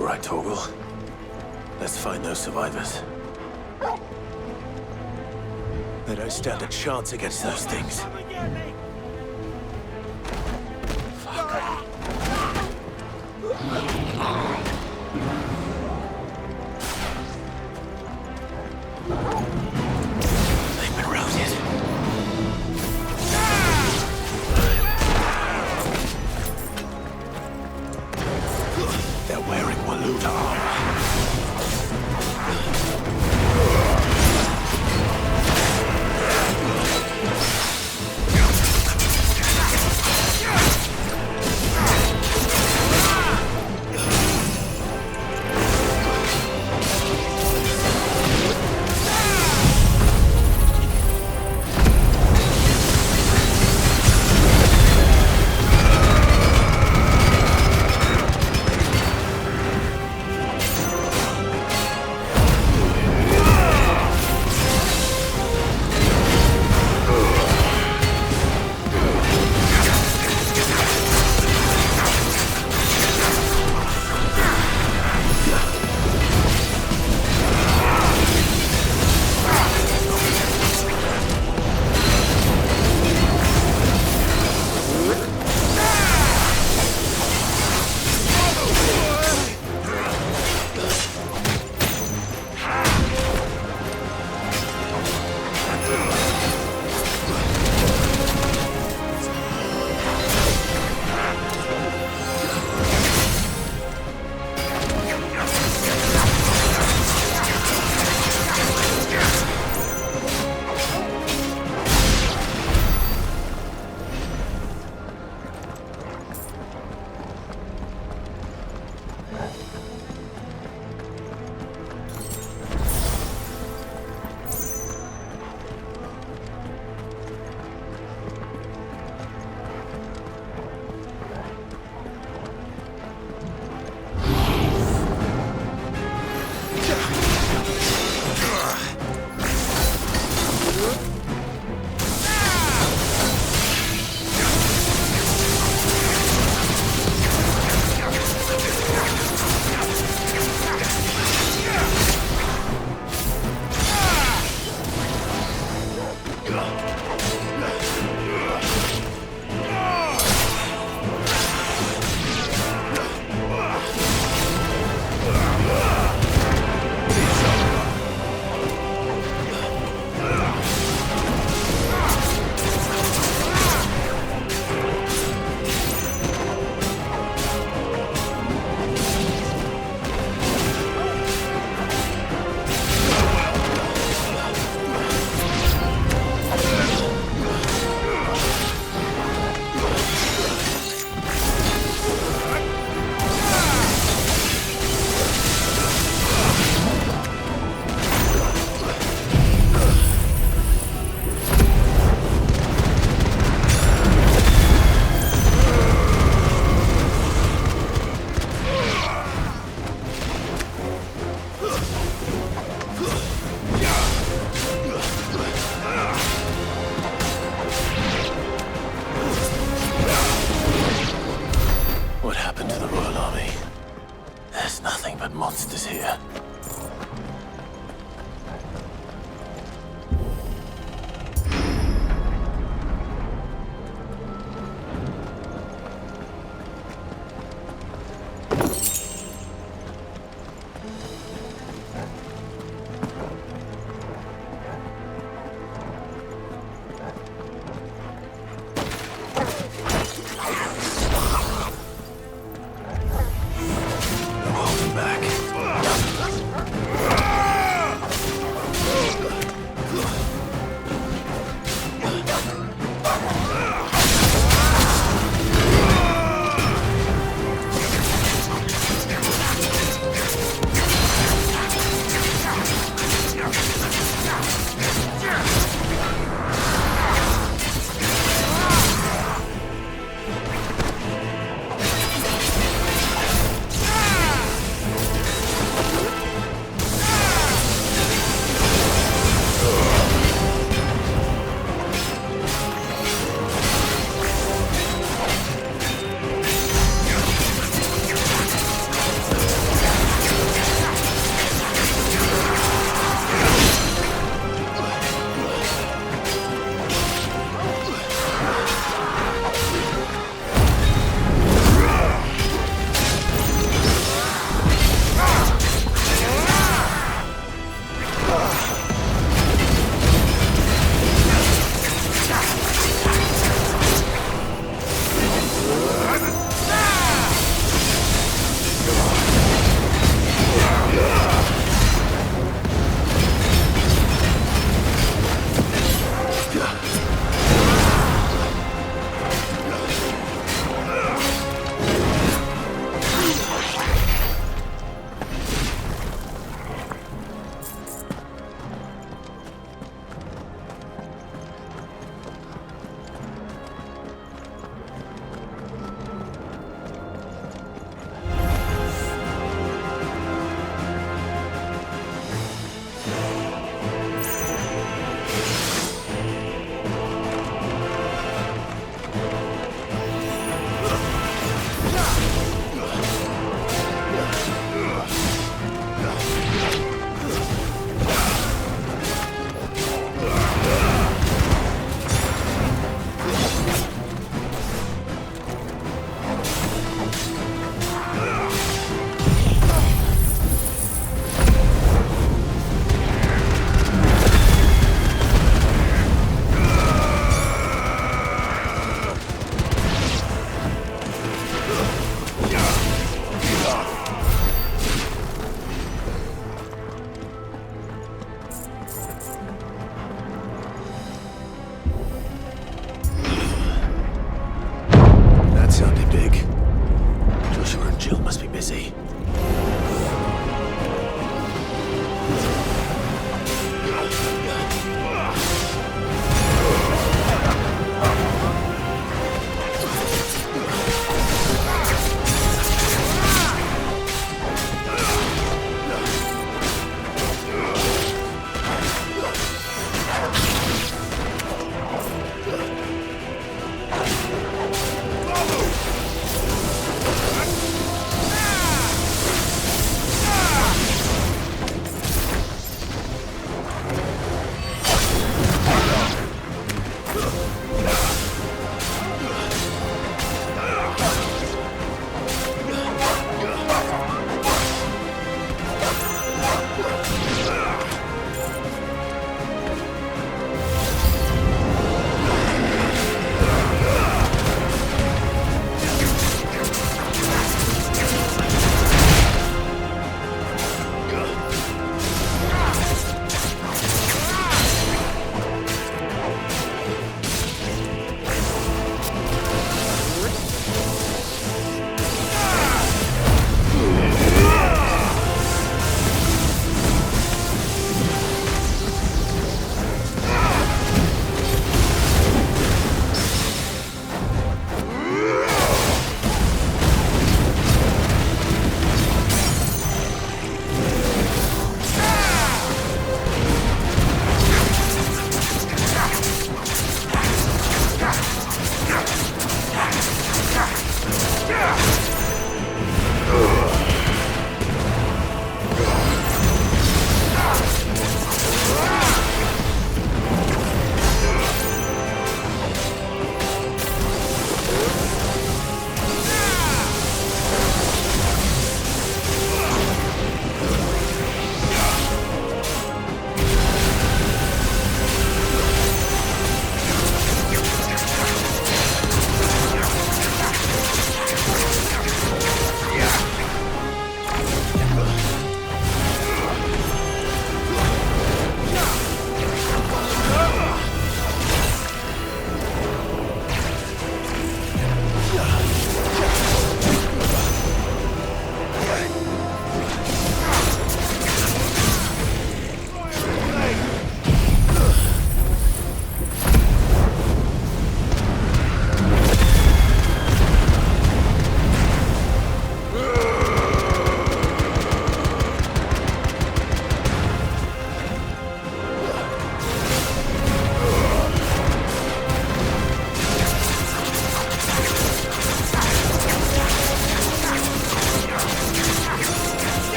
All right, Torgal. Let's find those survivors. They don't stand a chance against those things. They've been routed. They're wearing Waluda armor.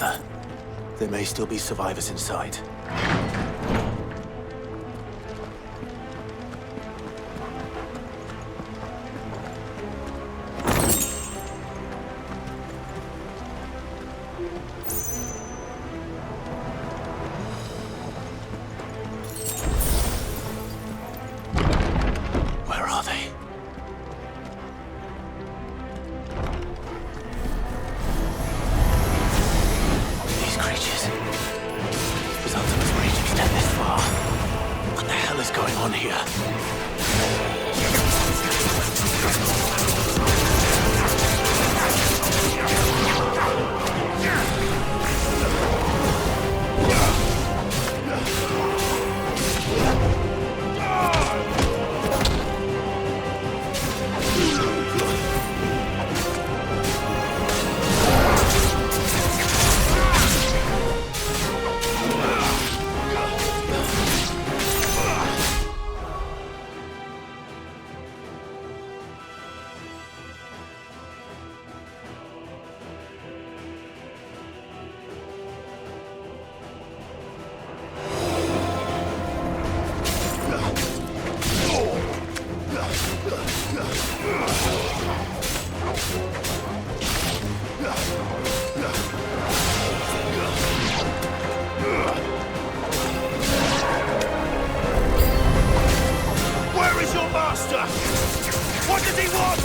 gather. There may still be survivors inside. Where are they? These creatures. His ultimate reach extend this far. What the hell is going on here? Where is your master? What does he want?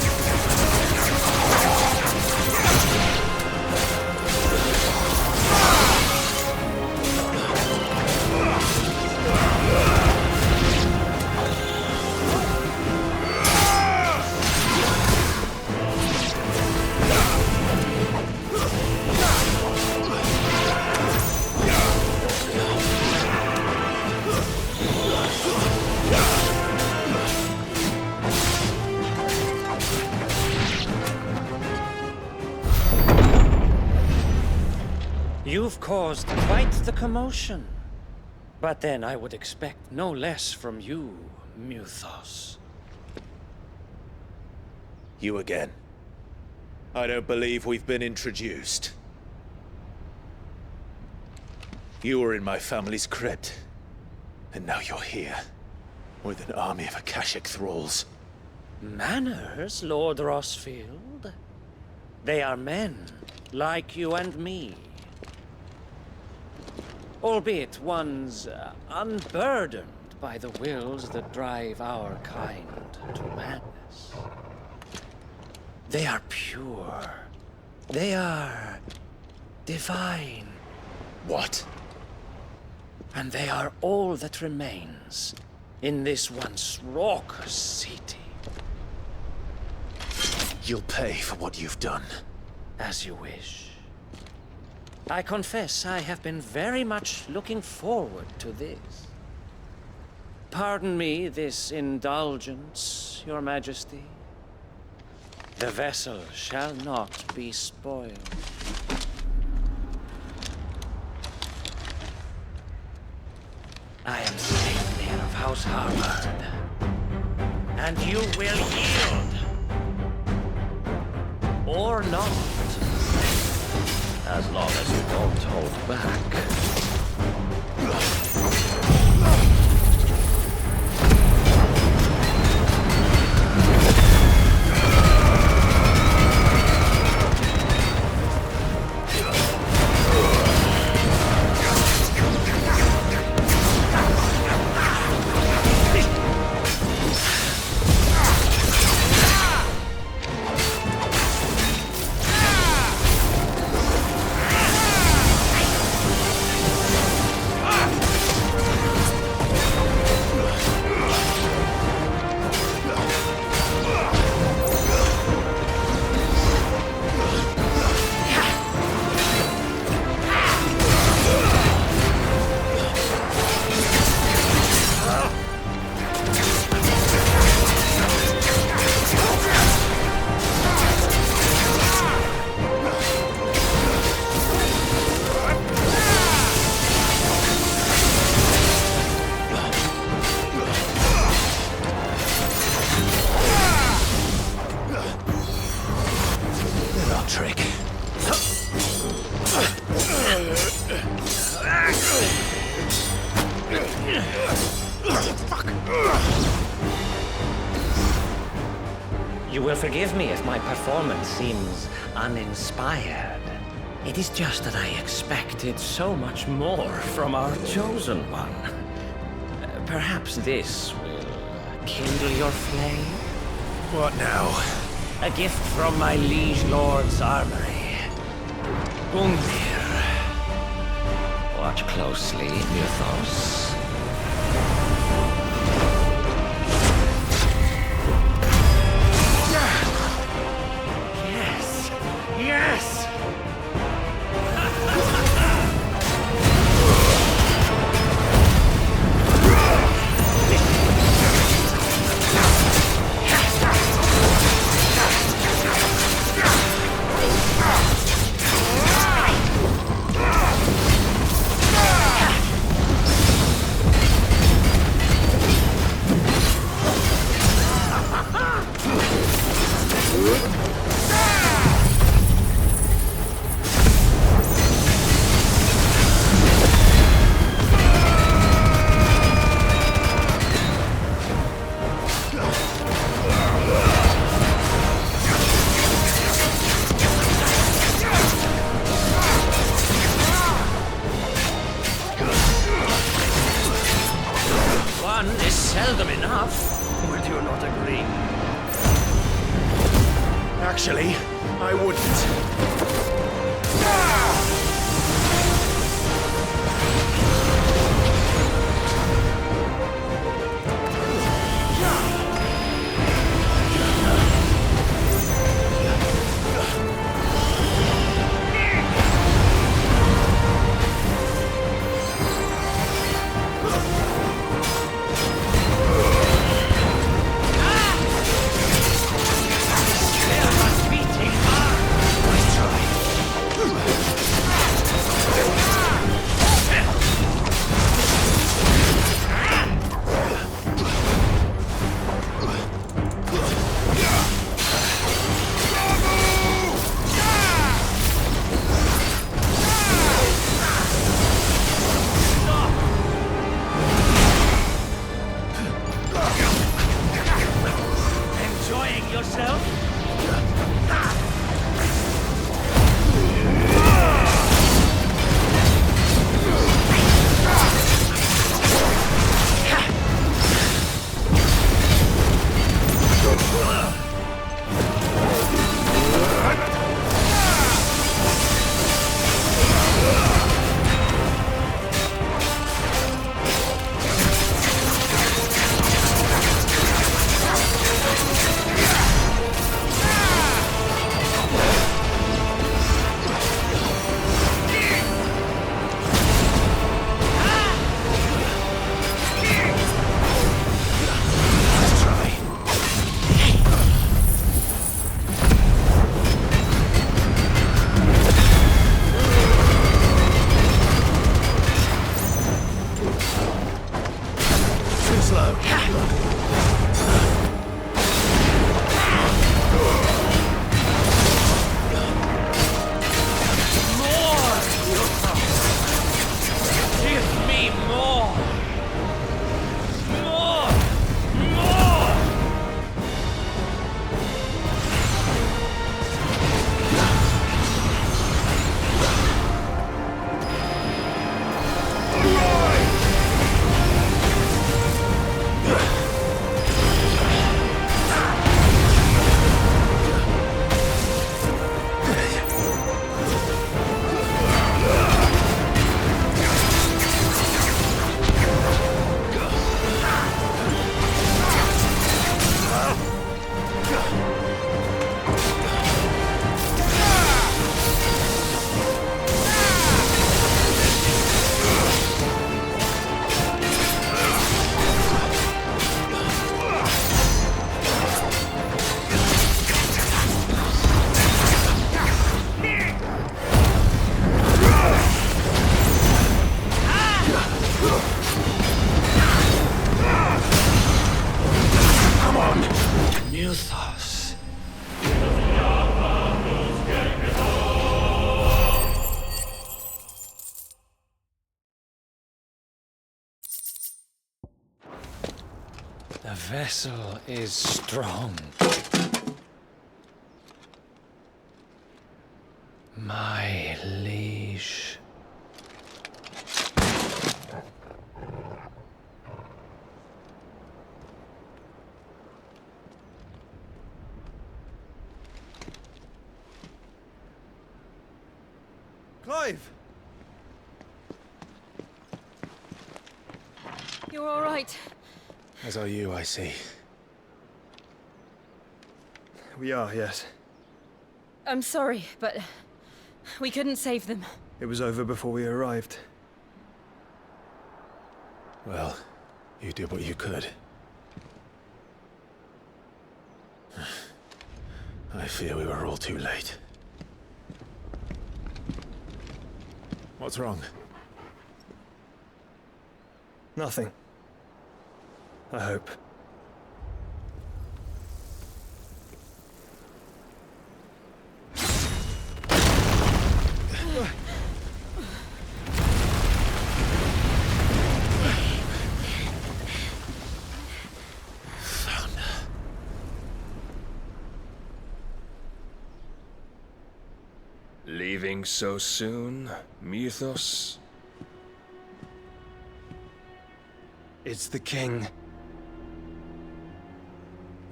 You've caused quite the commotion. But then I would expect no less from you, Muthos. You again. I don't believe we've been introduced. You were in my family's crypt. And now you're here. With an army of Akashic thralls. Manners, Lord Rossfield? They are men, like you and me. Albeit ones unburdened by the wills that drive our kind to madness. They are pure. They are divine. What? And they are all that remains in this once raucous city. You'll pay for what you've done. As you wish. I confess I have been very much looking forward to this. Pardon me this indulgence, Your Majesty. The vessel shall not be spoiled. I am Saintmere of House Harvard, and you will yield. Or not. As long as you don't hold back. You will forgive me if my performance seems uninspired. It is just that I expected so much more from our chosen one. Perhaps this will kindle your flame? What now? A gift from my liege lord's armory. Ungir. Watch closely, Mythos. Yes! Yes! One is seldom enough. Would you not agree? Actually, I wouldn't. Enjoying yourself? The vessel is strong. My liege. Clive! You're all right. As are you, I see. We are, yes. I'm sorry, but we couldn't save them. It was over before we arrived. Well, you did what you could. I fear we were all too late. What's wrong? Nothing. I hope. Leaving so soon, Mythos? It's the king.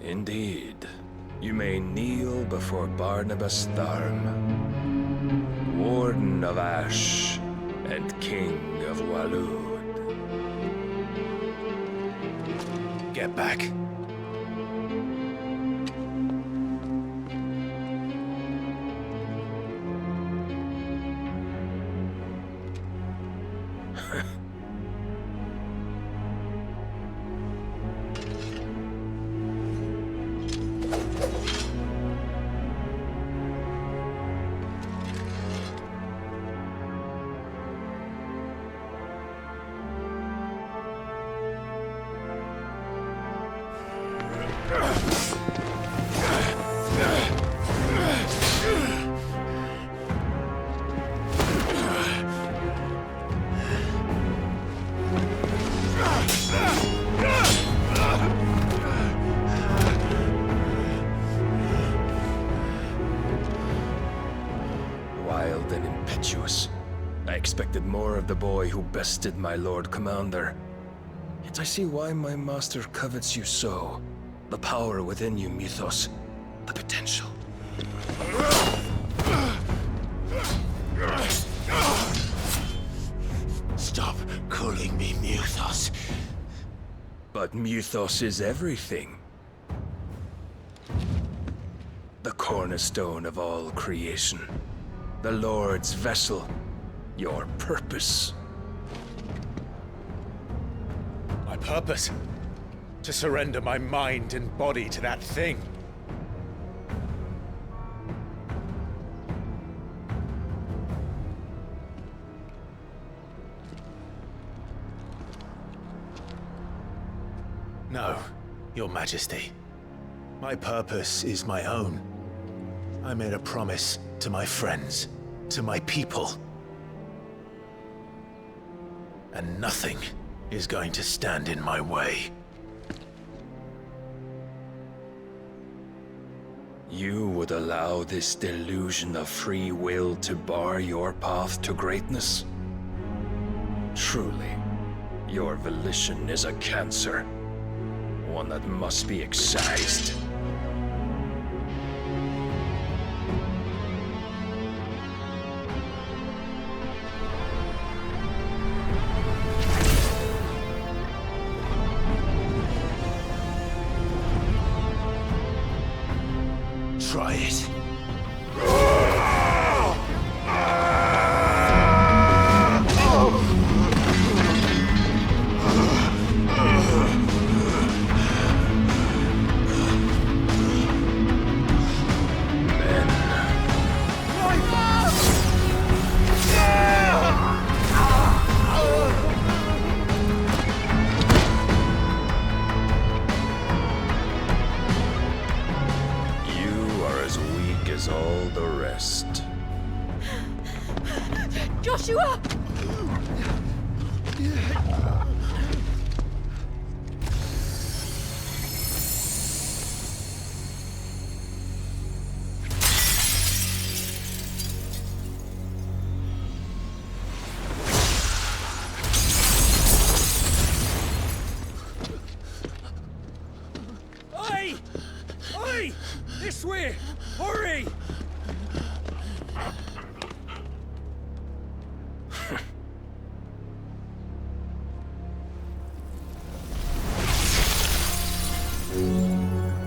Indeed. You may kneel before Barnabas Tharm, Warden of Ash and King of Walud. Get back. Wild and impetuous. I expected more of the boy who bested my Lord Commander. Yet I see why my master covets you so. The power within you, Mythos. The potential. Stop calling me Mythos. But Mythos is everything. The cornerstone of all creation. The Lord's vessel. Your purpose. My purpose? To surrender my mind and body to that thing. No, Your Majesty. My purpose is my own. I made a promise to my friends, to my people. And nothing is going to stand in my way. You would allow this delusion of free will to bar your path to greatness? Truly, your volition is a cancer. One that must be excised. Try it. As all the rest. Joshua! Oi! Oi! This way! Hurry!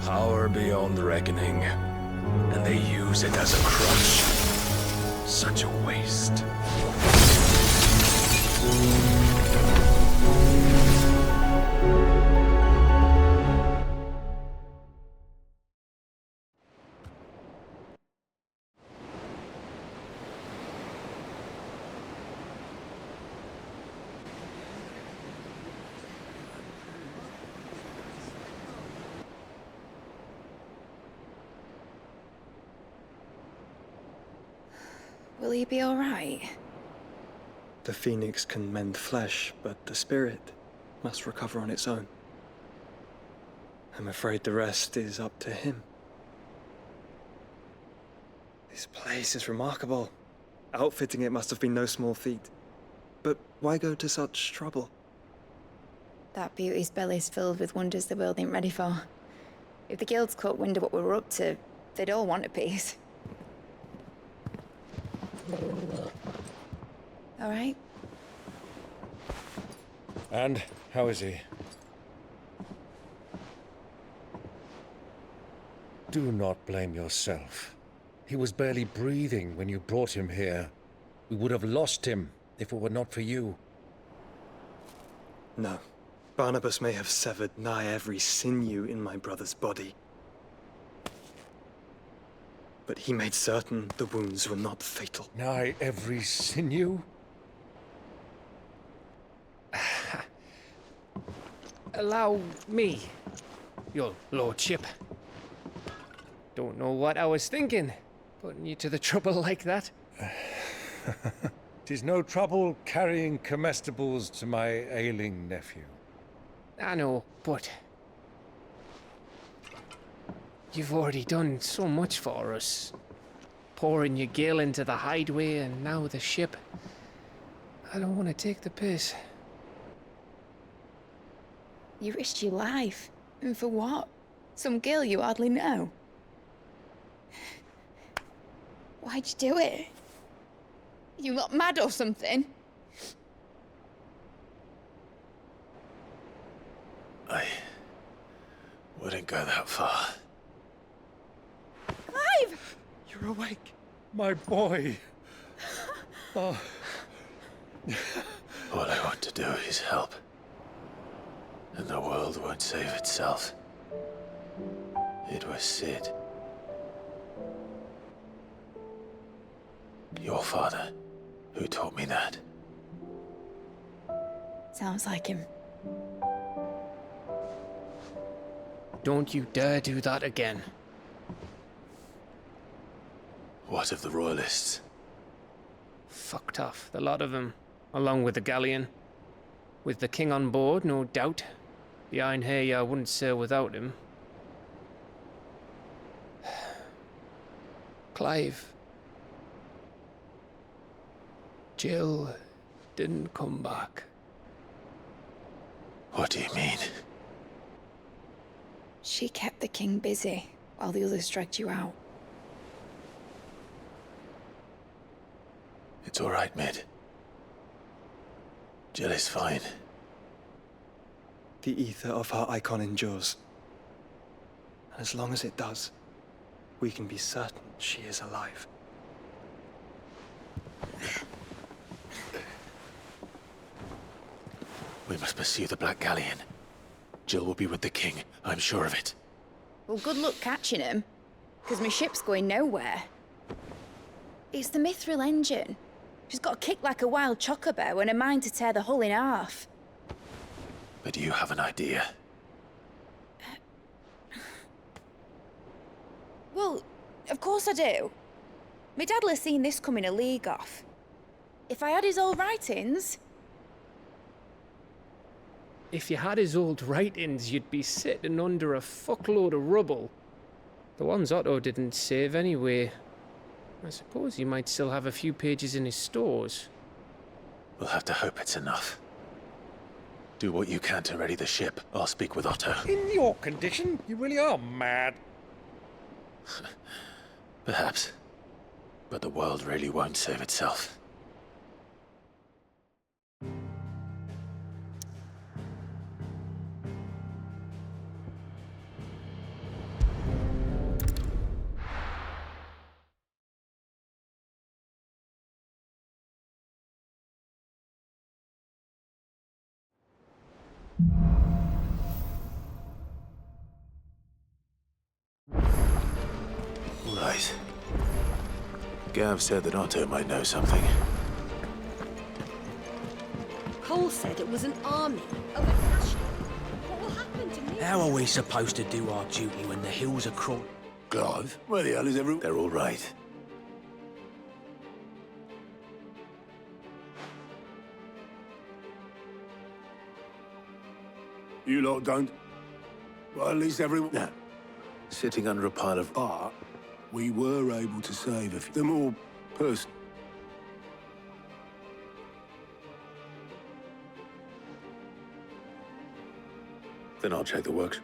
Power beyond reckoning, and they use it as a crutch. Such a waste. Will he be all right? The phoenix can mend flesh, but the spirit must recover on its own. I'm afraid the rest is up to him. This place is remarkable. Outfitting it must have been no small feat. But why go to such trouble? That beauty's belly's filled with wonders the world ain't ready for. If the guilds caught wind of what we were up to, they'd all want a piece. All right? And how is he? Do not blame yourself. He was barely breathing when you brought him here. We would have lost him if it were not for you. No. Barnabas may have severed nigh every sinew in my brother's body. But he made certain the wounds were not fatal. Nigh every sinew? Allow me, your lordship. Don't know what I was thinking, putting you to the trouble like that. 'Tis no trouble carrying comestibles to my ailing nephew. I know, but you've already done so much for us. Pouring your gale into the hideaway and now the ship. I don't want to take the piss. You risked your life. And for what? Some girl you hardly know. Why'd you do it? You lot mad or something? I wouldn't go that far. Clive! You're awake, my boy. Oh. All I want to do is help. And the world won't save itself. It was Sid. Your father, who taught me that. Sounds like him. Don't you dare do that again. What of the Royalists? Fucked off, the lot of them, along with the galleon. With the king on board, no doubt. The Iron Hair wouldn't sail without him. Clive. Jill didn't come back. What do you mean? She kept the king busy while the others dragged you out. It's all right, Mid. Jill is fine. The ether of her icon endures. And as long as it does, we can be certain she is alive. We must pursue the Black Galleon. Jill will be with the king, I'm sure of it. Well, good luck catching him, because my ship's going nowhere. It's the Mithril engine. She's got a kick like a wild chocobo and a mind to tear the hull in half. But do you have an idea? Well, of course I do. My dad'll have seen this coming a league off. If I had his old writings... If you had his old writings, you'd be sitting under a fuckload of rubble. The ones Otto didn't save anyway. I suppose he might still have a few pages in his stores. We'll have to hope it's enough. Do what you can to ready the ship. I'll speak with Otto. In your condition, you really are mad. Perhaps. But the world really won't save itself. Right. Gav said that Otto might know something. Cole said it was an army of Akasha. What will happen to me? How are we supposed to do our duty when the hills are crawling? Clive, where the hell is everyone? They're all right. You lot don't. Well, at least everyone. No. Sitting under a pile of... But we were able to save a few. They're more person. Then I'll check the works.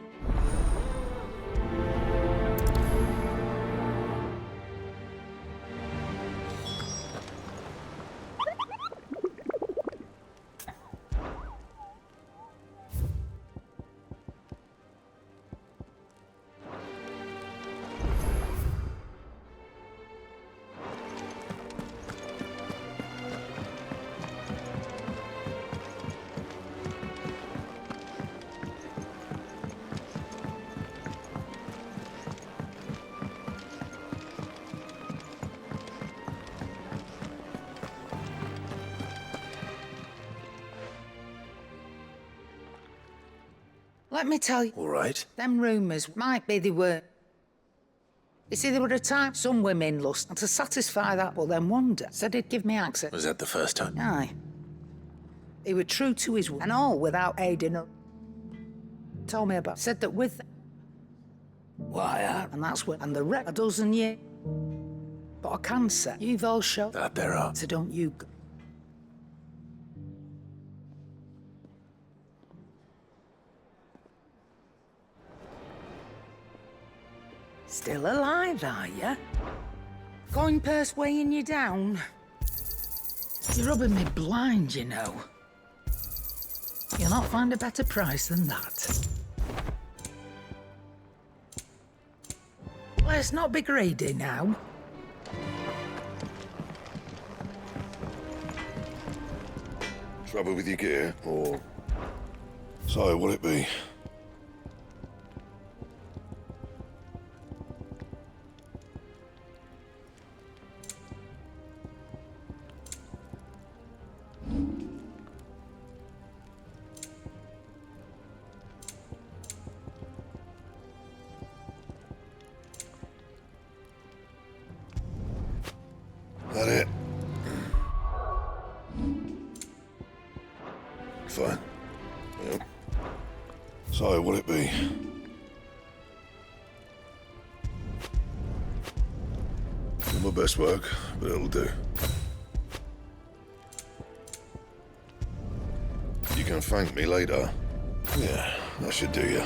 Let me tell you, All right. them rumours might be the word. You see, there were a time some women lust, and to satisfy that, but then wonder, said he'd give me access. Was that the first time? Aye. He were true to his word, and all without aiding her. Told me about, said that with... Why, and that's when, and the wreck a dozen years. But I can say, you've all shot. That there are. So don't you go. Still alive, are you? Coin purse weighing you down? You're rubbing me blind, you know. You'll not find a better price than that. Let's not be greedy now. Trouble with your gear, or... So, will it be? That it? Fine. Yep. So, will it be? Not my best work, but it'll do. You can thank me later. Yeah, that should do you.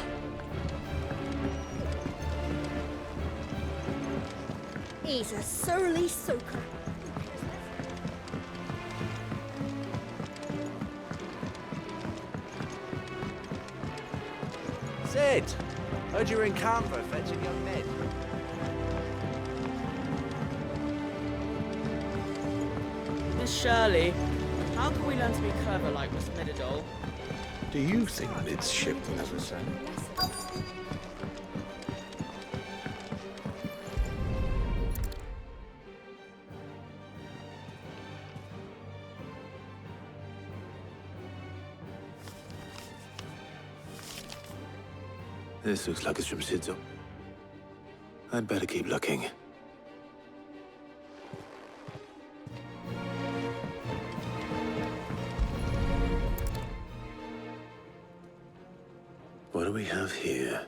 He's a surly soaker. Sid! Heard you were in Canberra fetching young Ned. Miss Shirley, how can we learn to be clever like Miss Mididol? Do you think Mid's ship was the same? This looks like it's from Sid's. I'd better keep looking. What do we have here?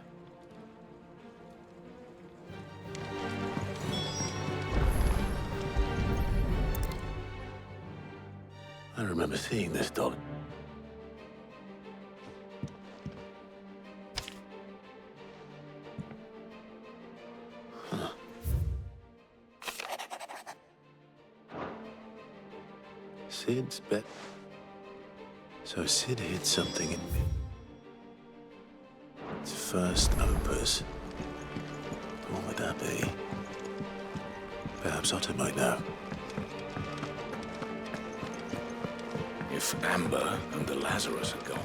I remember seeing this doll. Sid's bet. So Sid hid something in me. Its first opus. What would that be? Perhaps Otto might know. If Amber and the Lazarus are gone,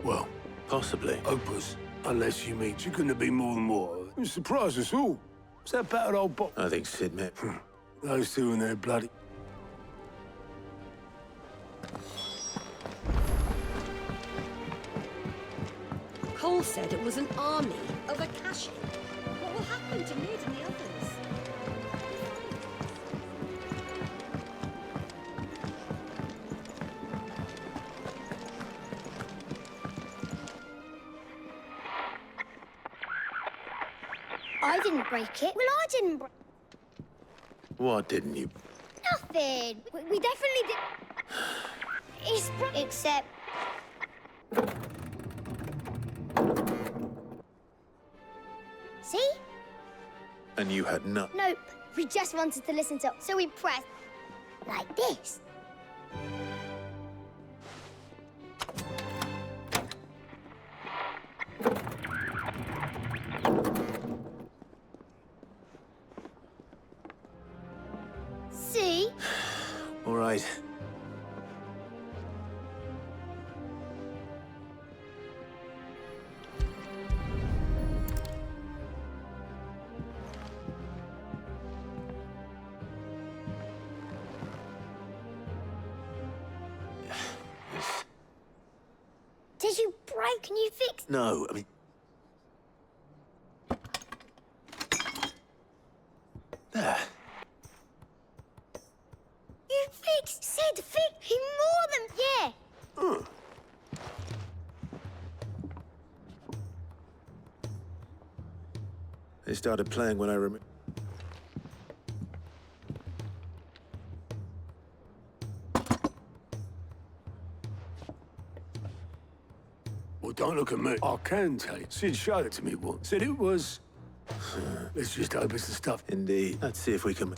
Well, possibly. Opus, unless you mean she couldn't have been more than what? It surprised us all. What's that battered old box? I think Sid met. Those two and their bloody... Cole said it was an army of Akashi. What will happen to Nid and the others? I didn't break it. Well, I didn't break... What didn't you? Nothing. We definitely did... It's... Except... See? And you had none. Nope. We just wanted to listen to... So we pressed... like this. See? All right. Did you break? Can you fix... No, I mean... There. You fixed... Sid fixed... He more than... Yeah. They started playing when I removed... Well, don't look at me. I can tell you. Sid showed it to me once. Said it was... Let's just hope it's the stuff. Indeed. Let's see if we can...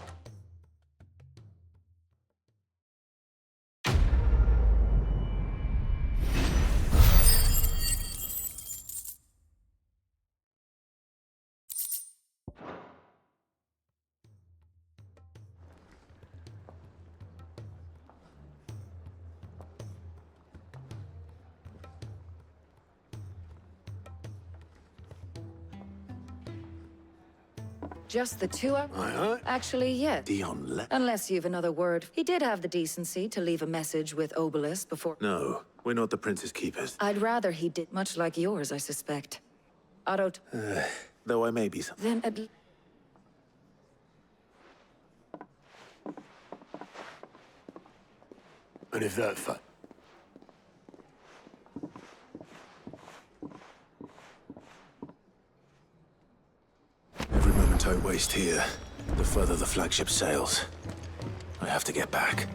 Just the two of... Aye. Actually, yeah. Dion left. Unless you've another word. He did have the decency to leave a message with Obelisk before... No, we're not the Prince's keepers. I'd rather he did, much like yours, I suspect. Otto... Though I may be something. Then at... And if that fact... Every moment I waste here, the further the flagship sails. I have to get back.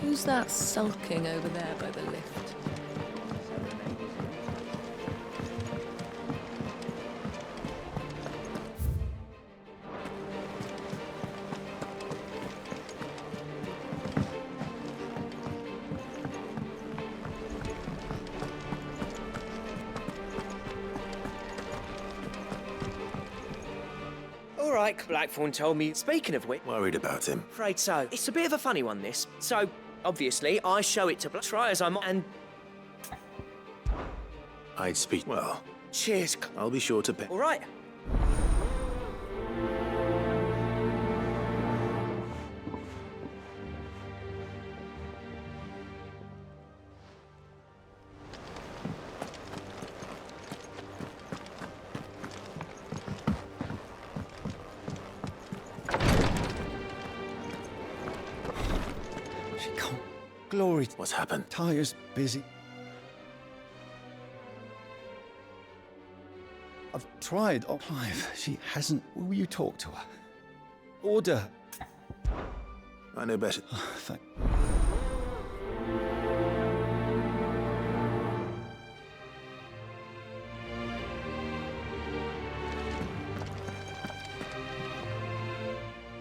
Who's that sulking over there by the lift? All right, Blackthorn told me. Speaking of which... Worried about him. Afraid so. It's a bit of a funny one, this. So, obviously, I show it to try as I might, and... I'd speak... Well... Cheers. I'll be sure to pay. All right. She can't. Glory. What's happened? Tyre's busy. I've tried. Oh, Clive, she hasn't. Will you talk to her? Order. I know better. Oh, thank.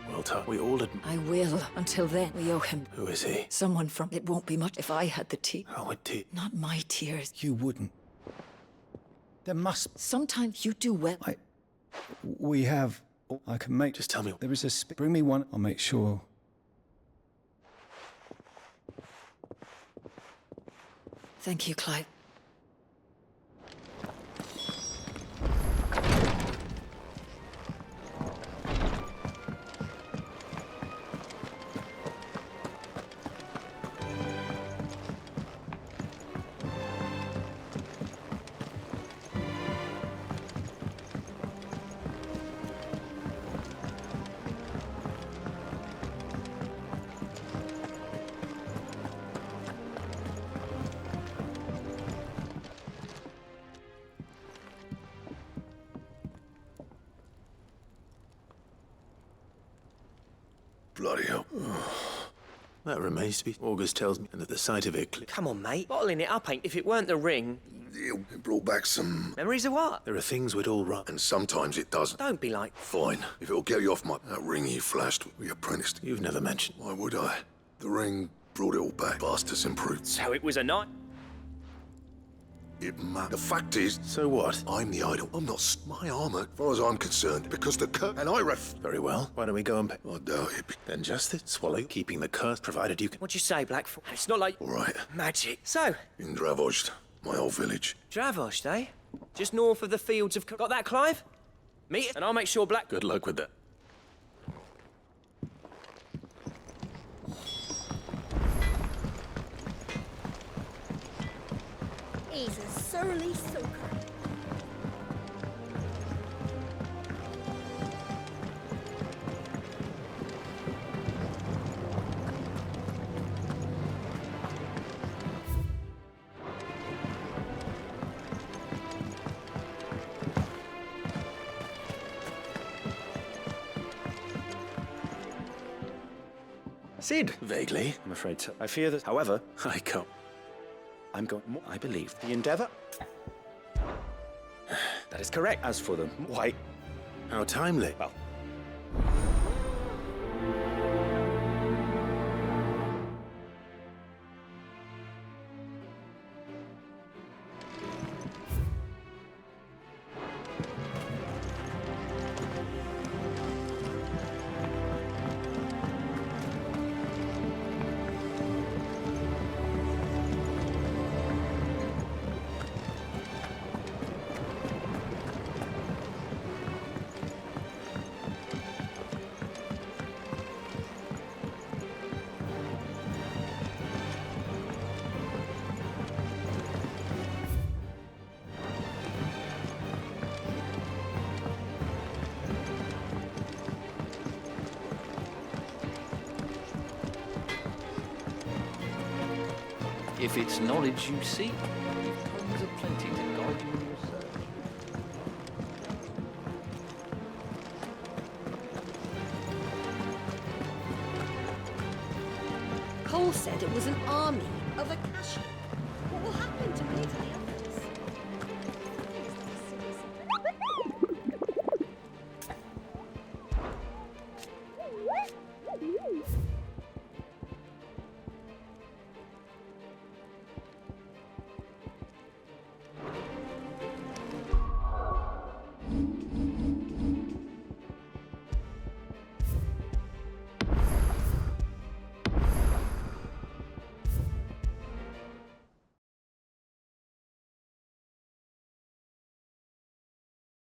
Well, Ty, we all admit. I will. Until then, we owe him. Who is he? Someone from... It won't be much if I had the tea. How would tea? Not my tears. You wouldn't. There must... Sometimes you do well. We have... I can make... Just tell me. There is a... Bring me one. I'll make sure. Thank you, Clive. Bloody hell. That remains to be. August tells me, and at the sight of it. Come on, mate. Bottling it up ain't. If it weren't the ring. It brought back some... Memories of what? There are things we'd all run. And sometimes it doesn't. Don't be like... Fine. If it'll get you off my... That ring you flashed, we apprenticed. You've never mentioned. Why would I? The ring brought it all back. Bastards improved. So it was a night. The fact is... So what? I'm the idol. I'm not... My armor, as far as I'm concerned, because the curse... And I Very well. Why don't we go and pay? I doubt it. Then just it. Swallow. Keeping the curse, provided you can... What'd you say, Blackfoot? It's not like... All right. Magic. So... In Dravost, my old village. Dravost, eh? Just north of the fields of... Got that, Clive? Meet it, and I'll make sure Black... Good luck with that. He's a surly soaker. Sid? Vaguely. I'm afraid so. I fear that, however, I can't. I'm going... I believe the endeavor... That is correct. As for the... Why... How timely. Well... If it's knowledge you seek, tongues are plenty to guide you in your search. Cole said it was an army of a cashier.